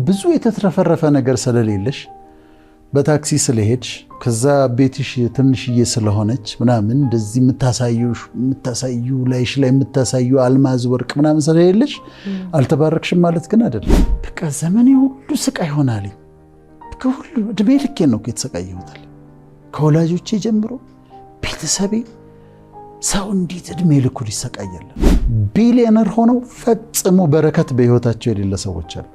ብዙ የተትረፈረፈ ነገር ስለሌለሽ በታክሲ ስለሄድሽ ከዛ ቤትሽ ትንሽዬ ስለሆነች ምናምን እንደዚህ የምታሳዩ ላይሽ ላይ የምታሳዩ አልማዝ ወርቅ ምናምን ስለሌለሽ አልተባረክሽም ማለት ግን አይደለም። በቃ ዘመኔ ሁሉ ስቃይ ሆናለኝ። ከሁሉ እድሜ ልኬን ነው የተሰቃየሁታል። ከወላጆቼ ጀምሮ ቤተሰቤ ሰው እንዴት እድሜ ልኩን ይሰቃያል? ቢሊየነር ሆነው ፈጽሞ በረከት በህይወታቸው የሌለ ሰዎች አሉ።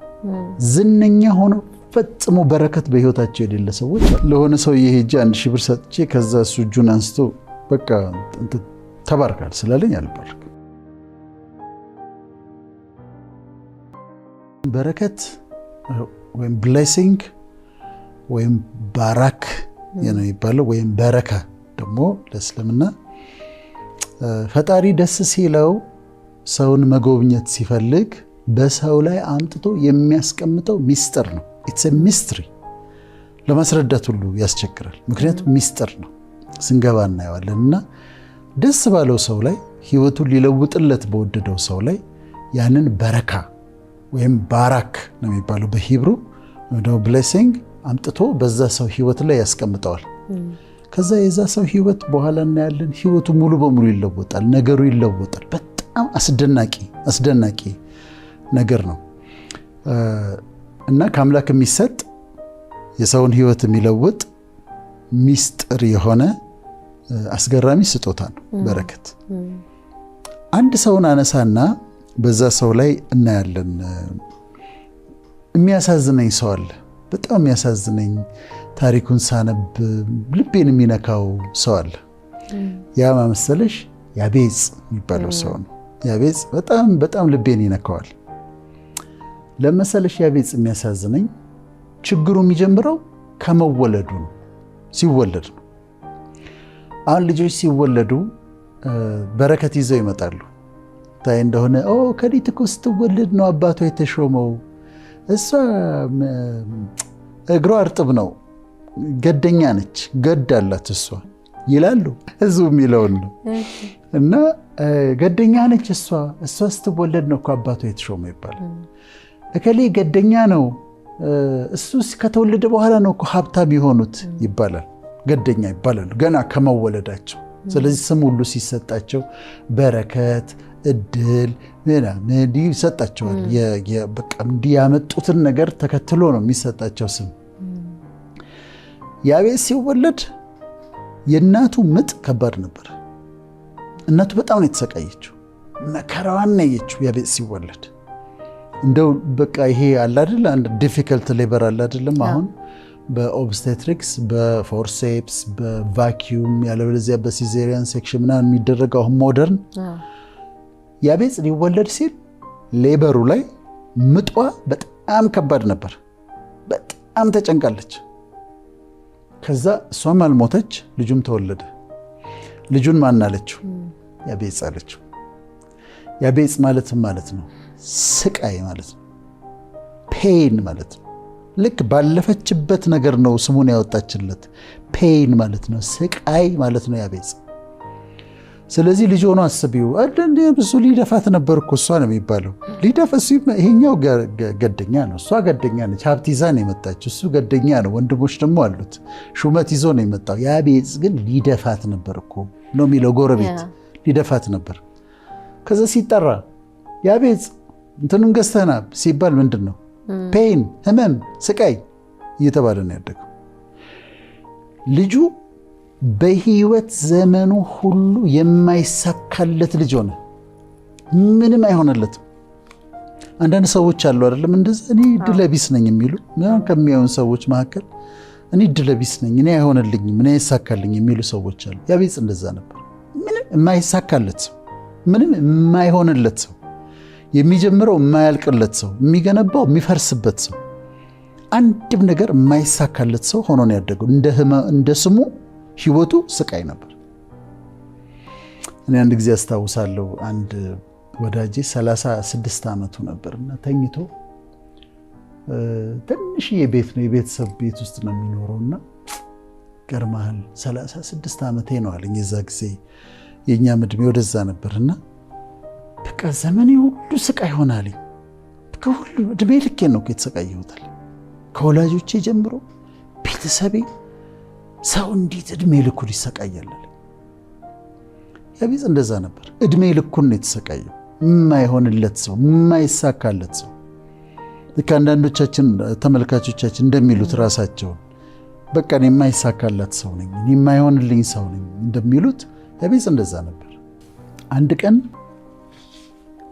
ዝነኛ ሆነው ፈጽሞ በረከት በህይወታቸው የሌለ ሰዎች አሉ። ለሆነ ሰው የሄጄ 1000 ብር ሰጥቼ ከዛ እሱ እጁን አንስቶ በቃ ተባርካል ስላለኝ አልባርክ። በረከት ወይም ብሌሲንግ ወይም ባራክ ነው የሚባለው ወይም በረካ ደግሞ ለእስልምና ፈጣሪ ደስ ሲለው ሰውን መጎብኘት ሲፈልግ በሰው ላይ አምጥቶ የሚያስቀምጠው ሚስጥር ነው። ኢትስ ኤ ሚስትሪ። ለማስረዳት ሁሉ ያስቸግራል። ምክንያቱም ሚስጥር ነው። ስንገባ እናየዋለን እና ደስ ባለው ሰው ላይ ህይወቱን ሊለውጥለት በወደደው ሰው ላይ ያንን በረካ ወይም ባራክ ነው የሚባለው በሂብሩ ነው ብሌሲንግ አምጥቶ በዛ ሰው ህይወት ላይ ያስቀምጠዋል። ከዛ የዛ ሰው ህይወት በኋላ እናያለን። ህይወቱ ሙሉ በሙሉ ይለወጣል። ነገሩ ይለወጣል። በጣም አስደናቂ ነገር ነው እና ከአምላክ የሚሰጥ የሰውን ህይወት የሚለውጥ ሚስጥር የሆነ አስገራሚ ስጦታ ነው በረከት። አንድ ሰውን አነሳና በዛ ሰው ላይ እናያለን። የሚያሳዝነኝ ሰው አለ። በጣም የሚያሳዝነኝ ታሪኩን ሳነብ ልቤን የሚነካው ሰው አለ። ያ መሰለሽ ያቤጽ የሚባለው ሰው ነው። ያቤጽ በጣም ልቤን ይነካዋል። ለመሰለሽ ያቤጽ የሚያሳዝነኝ ችግሩ የሚጀምረው ከመወለዱ ነው። ሲወለድ ነው። አሁን ልጆች ሲወለዱ በረከት ይዘው ይመጣሉ። ታይ እንደሆነ ከዲት እኮ ስትወለድ ነው አባቷ የተሾመው፣ እሷ እግሯ እርጥብ ነው፣ ገደኛ ነች፣ ገድ አላት እሷ ይላሉ። ህዝቡ የሚለውን ነው እና ገደኛ ነች እሷ ስትወለድ ነው እኮ አባቷ የተሾመው ይባላል። እከሌ ገደኛ ነው፣ እሱ ከተወለደ በኋላ ነው እኮ ሀብታም የሆኑት ይባላል። ገደኛ ይባላሉ ገና ከመወለዳቸው። ስለዚህ ስም ሁሉ ሲሰጣቸው በረከት፣ እድል ምናምን ይሰጣቸዋል። በቃ እንዲህ ያመጡትን ነገር ተከትሎ ነው የሚሰጣቸው ስም። ያቤጽ ሲወለድ የእናቱ ምጥ ከባድ ነበር። እናቱ በጣም ነው የተሰቃየችው። መከራዋን ነው ያየችው ያቤጽ ሲወለድ። እንደው በቃ ይሄ አለ አይደል አንድ ዲፊከልት ሌበር አለ አይደለም አሁን በኦብስቴትሪክስ በፎርሴፕስ በቫኪዩም ያለበለዚያ በሲዜሪያን ሴክሽን ምናምን የሚደረገው አሁን ሞደርን ያቤጽ ሊወለድ ሲል ሌበሩ ላይ ምጧ በጣም ከባድ ነበር። በጣም ተጨንቃለች። ከዛ እሷም አልሞተች፣ ልጁም ተወለደ። ልጁን ማን አለችው? ያቤጽ አለችው። ያቤጽ ማለት ነው ስቃይ ማለት ነው። ፔን ማለት ነው። ልክ ባለፈችበት ነገር ነው ስሙን ያወጣችለት። ፔን ማለት ነው፣ ስቃይ ማለት ነው ያቤጽ። ስለዚህ ልጅ ሆኖ አስቢው እንደ ብዙ ሊደፋት ነበር እኮ እሷ ነው የሚባለው። ሊደፋት ይሄኛው ገደኛ ነው፣ እሷ ገደኛ ነች፣ ሀብት ይዛ ነው የመጣችው። እሱ ገደኛ ነው፣ ወንድሞች ደግሞ አሉት፣ ሹመት ይዞ ነው የመጣው። ያቤጽ ግን ሊደፋት ነበር እኮ ነው የሚለው ጎረቤት፣ ሊደፋት ነበር። ከዛ ሲጠራ ያቤጽ እንትኑን ገዝተህና ሲባል ምንድን ነው ፔን፣ ህመም፣ ስቃይ እየተባለ ነው ያደገው። ልጁ በህይወት ዘመኑ ሁሉ የማይሳካለት ልጅ ሆነ። ምንም አይሆንለትም። አንዳንድ ሰዎች አሉ አይደለም እንደዚህ እኔ ድለቢስ ነኝ የሚሉ ከሚያዩን ሰዎች መካከል እኔ ድለቢስ ነኝ፣ እኔ አይሆንልኝም፣ እኔ አይሳካልኝ የሚሉ ሰዎች አሉ። ያቤጽ እንደዛ ነበር። ምንም የማይሳካለት ሰው፣ ምንም የማይሆንለት ሰው፣ የሚጀምረው የማያልቅለት ሰው፣ የሚገነባው የሚፈርስበት ሰው፣ አንድም ነገር የማይሳካለት ሰው ሆኖ ነው ያደገው። እንደ ስሙ ህይወቱ ስቃይ ነበር። እኔ አንድ ጊዜ አስታውሳለሁ አንድ ወዳጄ 36 ዓመቱ ነበርና ተኝቶ ትንሽዬ ቤት ነው የቤተሰብ ቤት ውስጥ ነው የሚኖረውና ገርማል 36 ዓመቴ ነው አለኝ። የዛ ጊዜ የኛ እድሜ ወደዛ ነበርና በቃ ዘመኔ ሁሉ ስቃይ ሆናለኝ። ከሁሉ እድሜ ልኬን ነው የተሰቃየሁት። ከወላጆቼ ጀምሮ ቤተሰቤ ሰው እንዴት እድሜ ልኩን ይሰቃያል? ያቤጽ እንደዛ ነበር። እድሜ ልኩን ነው የተሰቃየው። የማይሆንለት ሰው፣ የማይሳካለት ሰው። ልክ አንዳንዶቻችን ተመልካቾቻችን እንደሚሉት ራሳቸውን በቃ እኔ የማይሳካለት ሰው ነኝ፣ የማይሆንልኝ ሰው ነኝ እንደሚሉት ያቤጽ እንደዛ ነበር። አንድ ቀን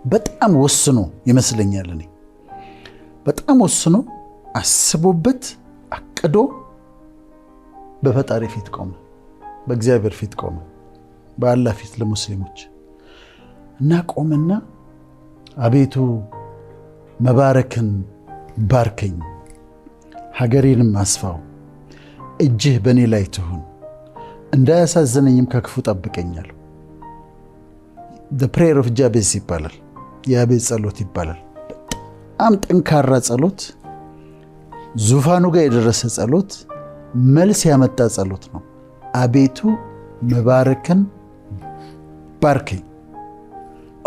በጣም ወስኖ ይመስለኛል እኔ በጣም ወስኖ አስቦበት አቅዶ በፈጣሪ ፊት ቆመ፣ በእግዚአብሔር ፊት ቆመ፣ በአላህ ፊት ለሙስሊሞች እና ቆመና አቤቱ መባረክን ባርከኝ፣ ሀገሬንም አስፋው፣ እጅህ በእኔ ላይ ትሁን፣ እንዳያሳዝነኝም ከክፉ ጠብቀኛል። the prayer of Jabez ይባላል፣ የያቤጽ ጸሎት ይባላል። በጣም ጠንካራ ጸሎት፣ ዙፋኑ ጋር የደረሰ ጸሎት፣ መልስ ያመጣ ጸሎት ነው። አቤቱ መባረክን ባርከኝ።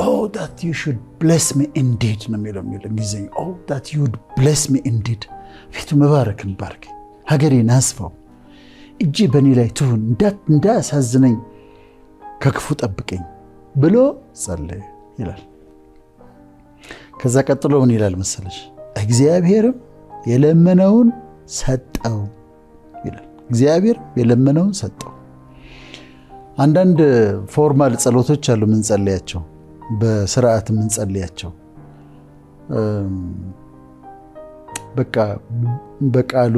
oh that you should bless me indeed ነው የሚለው እንግሊዝኛ። oh that you would bless me indeed። አቤቱ መባረክን ባርከኝ፣ ሀገሬን አስፋው፣ እጅ በእኔ ላይ ትሁን፣ እንዳያሳዝነኝ ከክፉ ጠብቀኝ ብሎ ጸለየ ይላል። ከዛ ቀጥሎ ምን ይላል መሰለሽ? እግዚአብሔርም የለመነውን ሰጠው ይላል። እግዚአብሔር የለመነውን ሰጠው። አንዳንድ ፎርማል ጸሎቶች አሉ ምንጸልያቸው፣ በስርዓት ምንጸልያቸው፣ በቃ በቃሉ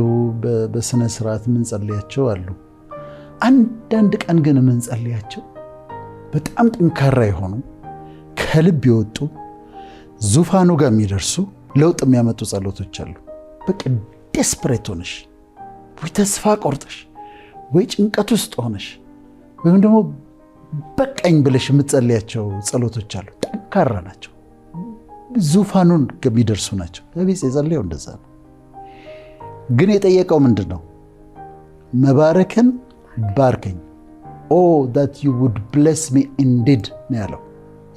በስነ ስርዓት ምንጸልያቸው አሉ። አንዳንድ ቀን ግን ምንጸልያቸው በጣም ጠንካራ የሆኑ ከልብ የወጡ ዙፋኑ ጋር የሚደርሱ ለውጥ የሚያመጡ ጸሎቶች አሉ። በቃ ዴስፕሬት ሆነሽ ወይ ተስፋ ቆርጠሽ ወይ ጭንቀት ውስጥ ሆነሽ ወይም ደግሞ በቃኝ ብለሽ የምትጸልያቸው ጸሎቶች አሉ። ጠንካራ ናቸው፣ ዙፋኑን የሚደርሱ ናቸው። ያቤጽ የጸለየው እንደዛ ነው። ግን የጠየቀው ምንድን ነው? መባረክን ባርከኝ። oh that you would bless me indeed ነው ያለው።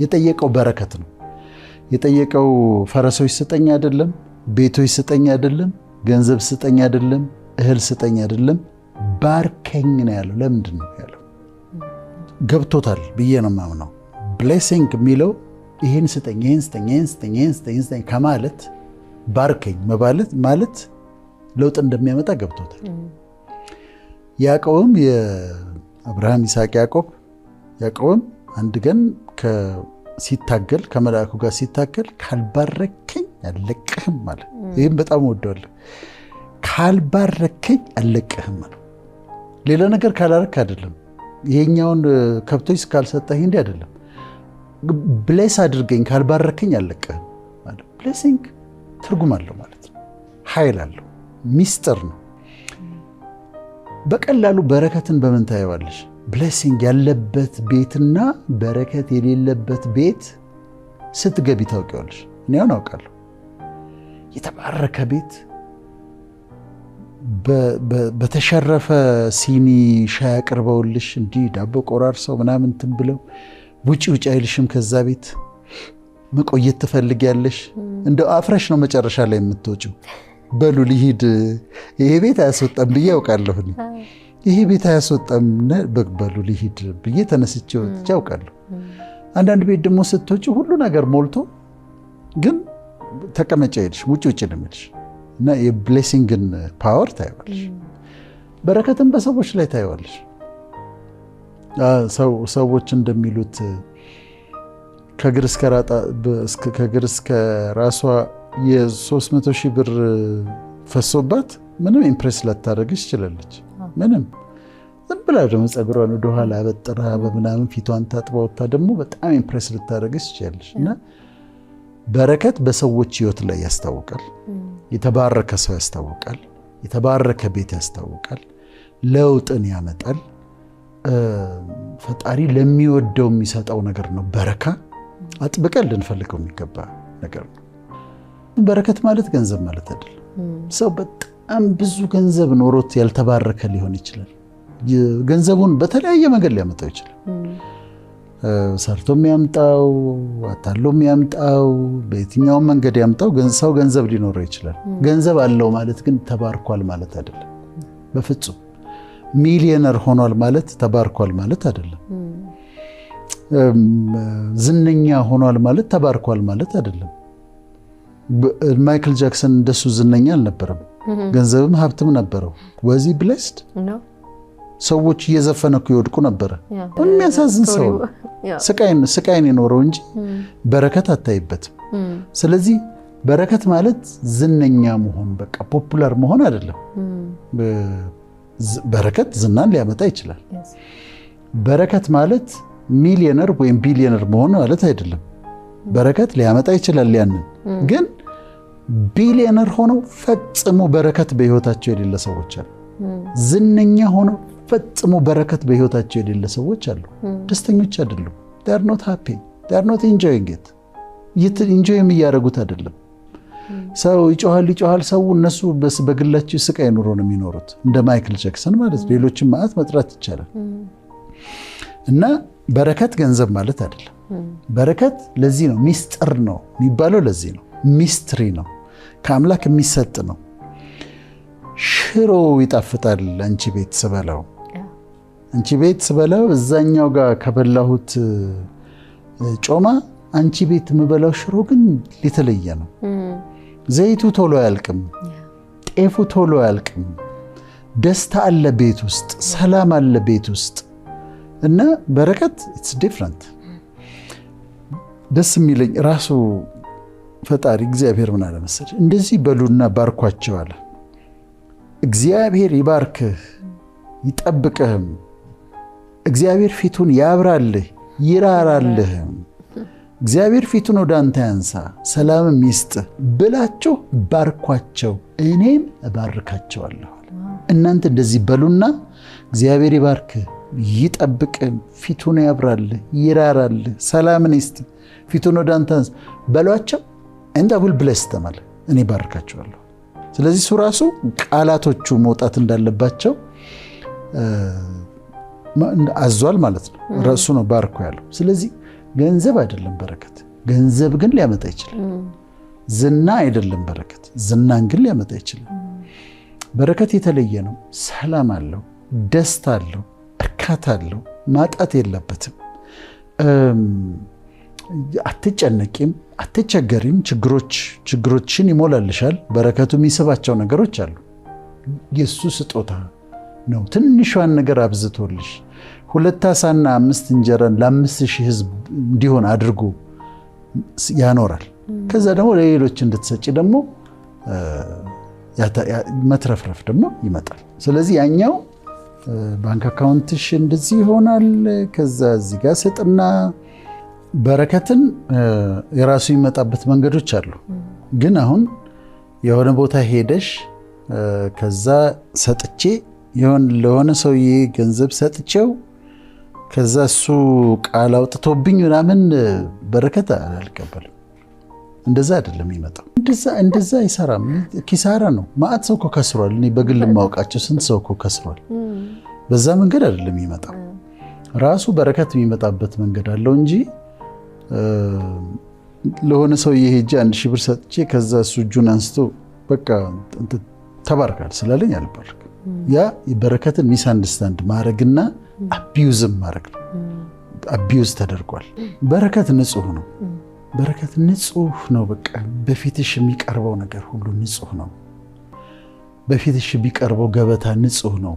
የጠየቀው በረከት ነው የጠየቀው። ፈረሶች ስጠኝ አይደለም፣ ቤቶች ስጠኝ አይደለም፣ ገንዘብ ስጠኝ አይደለም፣ እህል ስጠኝ አይደለም፣ ባርከኝ ነው ያለው። ለምንድን ነው ያለው? ገብቶታል ብዬ ነው የማምነው። ብሌሲንግ የሚለው ይሄን ስጠኝ፣ ይሄን ስጠኝ፣ ይሄን ስጠኝ፣ ይሄን ስጠኝ፣ ይሄን ስጠኝ ከማለት ባርከኝ ማለት ለውጥ እንደሚያመጣ ገብቶታል። ያዕቆብም አብርሃም፣ ይስሐቅ፣ ያዕቆብም አንድ ቀን ሲታገል ከመልአኩ ጋር ሲታገል ካልባረከኝ አልለቅህም አለ። ይህም በጣም ወደዋለሁ። ካልባረከኝ አልለቅህም አለ። ሌላ ነገር ካላረክ አይደለም፣ ይሄኛውን ከብቶች ካልሰጠህ እንዲህ አይደለም። ብሌስ አድርገኝ ካልባረከኝ አልለቅህም አለ። ብሌሲንግ ትርጉም አለው ማለት ነው፣ ኃይል አለው፣ ሚስጥር ነው። በቀላሉ በረከትን በምን ታየዋለሽ? ብሌሲንግ ያለበት ቤትና በረከት የሌለበት ቤት ስትገቢ ታውቂዋለሽ። እኔ አሁን አውቃለሁ። የተባረከ ቤት በተሸረፈ ሲኒ ሻይ አቅርበውልሽ እንዲህ ዳቦ ቆራርሰው ምናምን እንትን ብለው ውጪ አይልሽም። ከዛ ቤት መቆየት ትፈልጊያለሽ። እንደው አፍረሽ ነው መጨረሻ ላይ የምትወጪው። በሉ ልሂድ፣ ይሄ ቤት አያስወጣም ብዬ አውቃለሁ። ይሄ ቤት አያስወጣም በሉ ልሂድ ብዬ ተነስቼ ወጥቼ አውቃለሁ። አንዳንድ ቤት ደግሞ ስትወጪ ሁሉ ነገር ሞልቶ ግን ተቀመጫ ሄድሽ፣ ውጭ ነው የምልሽ። እና የብሌሲንግን ፓወር ታይዋለሽ። በረከትን በሰዎች ላይ ታይዋለሽ። ሰዎች እንደሚሉት ከእግር እስከ ራሷ የ300,000 ብር ፈሶባት ምንም ኢምፕሬስ ላታደርግሽ ትችላለች። ምንም ዝም ብላ ደግሞ ፀጉሯን ወደኋላ አበጥራ በምናምን ፊቷን ታጥባ ወጥታ ደግሞ በጣም ኢምፕሬስ ልታደርግሽ ትችላለች። እና በረከት በሰዎች ህይወት ላይ ያስታውቃል። የተባረከ ሰው ያስታውቃል። የተባረከ ቤት ያስታውቃል። ለውጥን ያመጣል። ፈጣሪ ለሚወደው የሚሰጠው ነገር ነው። በረካ አጥብቀን ልንፈልገው የሚገባ ነገር ነው። በረከት ማለት ገንዘብ ማለት አይደለም። ሰው በጣም ብዙ ገንዘብ ኖሮት ያልተባረከ ሊሆን ይችላል። ገንዘቡን በተለያየ መንገድ ሊያመጣው ይችላል። ሰርቶ የሚያምጣው አታሎ የሚያምጣው በየትኛው መንገድ ያምጣው ሰው ገንዘብ ሊኖረው ይችላል። ገንዘብ አለው ማለት ግን ተባርኳል ማለት አይደለም። በፍጹም ሚሊዮነር ሆኗል ማለት ተባርኳል ማለት አይደለም። ዝነኛ ሆኗል ማለት ተባርኳል ማለት አይደለም። ማይክል ጃክሰን እንደሱ ዝነኛ አልነበረም። ገንዘብም ሀብትም ነበረው። ወዚ ብሌስድ ሰዎች እየዘፈነኩ ይወድቁ ነበረ። የሚያሳዝን ሰው ስቃይን የኖረው እንጂ በረከት አታይበትም። ስለዚህ በረከት ማለት ዝነኛ መሆን በቃ ፖፑላር መሆን አይደለም። በረከት ዝናን ሊያመጣ ይችላል። በረከት ማለት ሚሊዮነር ወይም ቢሊዮነር መሆን ማለት አይደለም። በረከት ሊያመጣ ይችላል። ያንን ግን ቢሊዮነር ሆነው ፈጽሞ በረከት በህይወታቸው የሌለ ሰዎች አሉ። ዝነኛ ሆነው ፈጽሞ በረከት በህይወታቸው የሌለ ሰዎች አሉ። ደስተኞች አይደሉም። they are not happy, they are not enjoying it. ኢንጆይ የሚያደርጉት አይደለም። ሰው ይጮሃል ሰው እነሱ በግላቸው ስቃይ ኑሮ ነው የሚኖሩት። እንደ ማይክል ጃክሰን ማለት ሌሎችም ማአት መጥራት ይቻላል። እና በረከት ገንዘብ ማለት አይደለም። በረከት ለዚህ ነው ሚስጥር ነው የሚባለው። ለዚህ ነው ሚስትሪ ነው፣ ከአምላክ የሚሰጥ ነው። ሽሮ ይጣፍጣል አንቺ ቤት ስበላው፣ አንቺ ቤት ስበላው እዛኛው ጋር ከበላሁት ጮማ አንቺ ቤት የምበላው ሽሮ ግን የተለየ ነው። ዘይቱ ቶሎ አያልቅም፣ ጤፉ ቶሎ አያልቅም። ደስታ አለ ቤት ውስጥ፣ ሰላም አለ ቤት ውስጥ። እና በረከት it's different። ደስ የሚለኝ ራሱ ፈጣሪ እግዚአብሔር ምን አለ መሰለሽ፣ እንደዚህ በሉና ባርኳቸው አለ። እግዚአብሔር ይባርክህ ይጠብቅህም፣ እግዚአብሔር ፊቱን ያብራልህ ይራራልህም፣ እግዚአብሔር ፊቱን ወደ አንተ ያንሳ ሰላምም ይስጥህ ብላችሁ ባርኳቸው እኔም እባርካቸዋለሁ። እናንተ እንደዚህ በሉና እግዚአብሔር ይባርክህ ይጠብቅህ ፊቱን ያብራልህ ይራራልህ ሰላምን ይስጥህ ፊቱን ወደ አንተ ያንሳ በሏቸው and I will bless them አለ። እኔ ባርካቸዋለሁ። ስለዚህ እሱ ራሱ ቃላቶቹ መውጣት እንዳለባቸው አዟል ማለት ነው። ራሱ ነው ባርኮ ያለው። ስለዚህ ገንዘብ አይደለም በረከት፣ ገንዘብ ግን ሊያመጣ ይችላል። ዝና አይደለም በረከት፣ ዝናን ግን ሊያመጣ ይችላል። በረከት የተለየ ነው። ሰላም አለው፣ ደስታ አለው፣ እርካታ አለው። ማጣት የለበትም። አትጨነቂም፣ አትቸገሪም። ችግሮችን ይሞላልሻል። በረከቱ የሚስባቸው ነገሮች አሉ። የሱ ስጦታ ነው። ትንሿን ነገር አብዝቶልሽ 2 ዓሣና 5 እንጀራን ለ5,000 ሕዝብ እንዲሆን አድርጎ ያኖራል። ከዛ ደግሞ ለሌሎች እንድትሰጪ ደግሞ መትረፍረፍ ደግሞ ይመጣል። ስለዚህ ያኛው ባንክ አካውንትሽ እንደዚህ ይሆናል። ከዛ እዚህ ጋር ስጥና በረከትን የራሱ የሚመጣበት መንገዶች አሉ። ግን አሁን የሆነ ቦታ ሄደሽ ከዛ ሰጥቼ ለሆነ ሰውዬ ገንዘብ ሰጥቼው ከዛ እሱ ቃል አውጥቶብኝ ምናምን በረከት አልቀበልም። እንደዛ አይደለም የሚመጣው። እንደዛ አይሰራም። ኪሳራ ነው። ማአት ሰው እኮ ከስሯል። እኔ በግል ማውቃቸው ስንት ሰው እኮ ከስሯል። በዛ መንገድ አይደለም የሚመጣው። ራሱ በረከት የሚመጣበት መንገድ አለው እንጂ ለሆነ ሰውዬ ሄጄ 1,000 ብር ሰጥቼ ከዛ እሱ እጁን አንስቶ በቃ ተባርካል ስላለኝ አልባርክም። ያ በረከትን ሚስ አንደርስታንድ ማድረግና አቢዩዝም ማድረግ ነው። አቢዩዝ ተደርጓል። በረከት ንጹህ ነው። በረከት ንጹህ ነው። በቃ በፊትሽ የሚቀርበው ነገር ሁሉ ንጹህ ነው። በፊትሽ የሚቀርበው ገበታ ንጹህ ነው።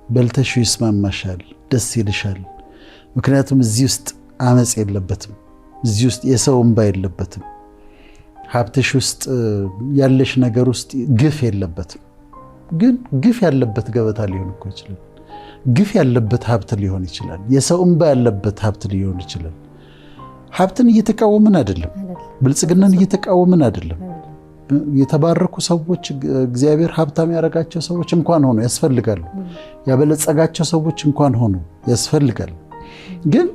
በልተሽ ይስማማሻል፣ ደስ ይልሻል። ምክንያቱም እዚህ ውስጥ አመጽ የለበትም። እዚህ ውስጥ የሰው እንባ የለበትም። ሀብትሽ ውስጥ ያለሽ ነገር ውስጥ ግፍ የለበትም። ግን ግፍ ያለበት ገበታ ሊሆን እኮ ይችላል። ግፍ ያለበት ሀብት ሊሆን ይችላል። የሰው እንባ ያለበት ሀብት ሊሆን ይችላል። ሀብትን እየተቃወምን አይደለም። ብልጽግናን እየተቃወምን አይደለም። የተባረኩ ሰዎች እግዚአብሔር ሀብታም ያደረጋቸው ሰዎች እንኳን ሆኖ ያስፈልጋሉ። ያበለጸጋቸው ሰዎች እንኳን ሆኖ ያስፈልጋል። ግን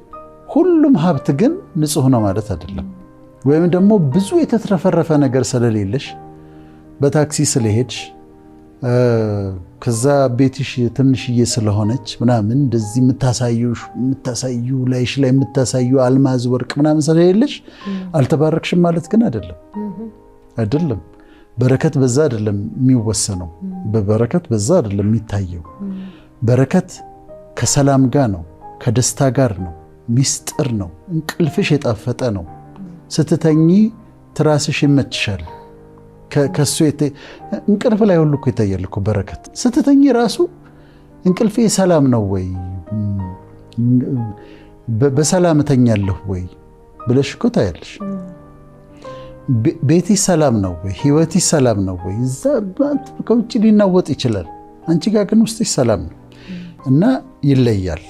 ሁሉም ሀብት ግን ንጹህ ነው ማለት አይደለም። ወይም ደግሞ ብዙ የተትረፈረፈ ነገር ስለሌለሽ በታክሲ ስለሄድሽ ከዛ ቤትሽ ትንሽዬ ስለሆነች ምናምን እንደዚህ የምታሳዩ ላይሽ ላይ የምታሳዩ አልማዝ ወርቅ ምናምን ስለሌለሽ አልተባረክሽም ማለት ግን አይደለም። በረከት በዛ አይደለም የሚወሰነው። በበረከት በዛ አይደለም የሚታየው። በረከት ከሰላም ጋር ነው፣ ከደስታ ጋር ነው፣ ሚስጥር ነው። እንቅልፍሽ የጣፈጠ ነው። ስትተኚ ትራስሽ ይመችሻል። ከሱ እንቅልፍ ላይ ሁሉ እኮ ይታያል እኮ በረከት። ስትተኚ ራሱ እንቅልፌ ሰላም ነው ወይ፣ በሰላም እተኛለሁ ወይ ብለሽ እኮ ታያለሽ። ቤትሽ ሰላም ነው ወይ፣ ህይወትሽ ሰላም ነው ወይ? እዛ ከውጭ ሊናወጥ ይችላል፣ አንቺ ጋር ግን ውስጥሽ ሰላም ነው እና ይለያል።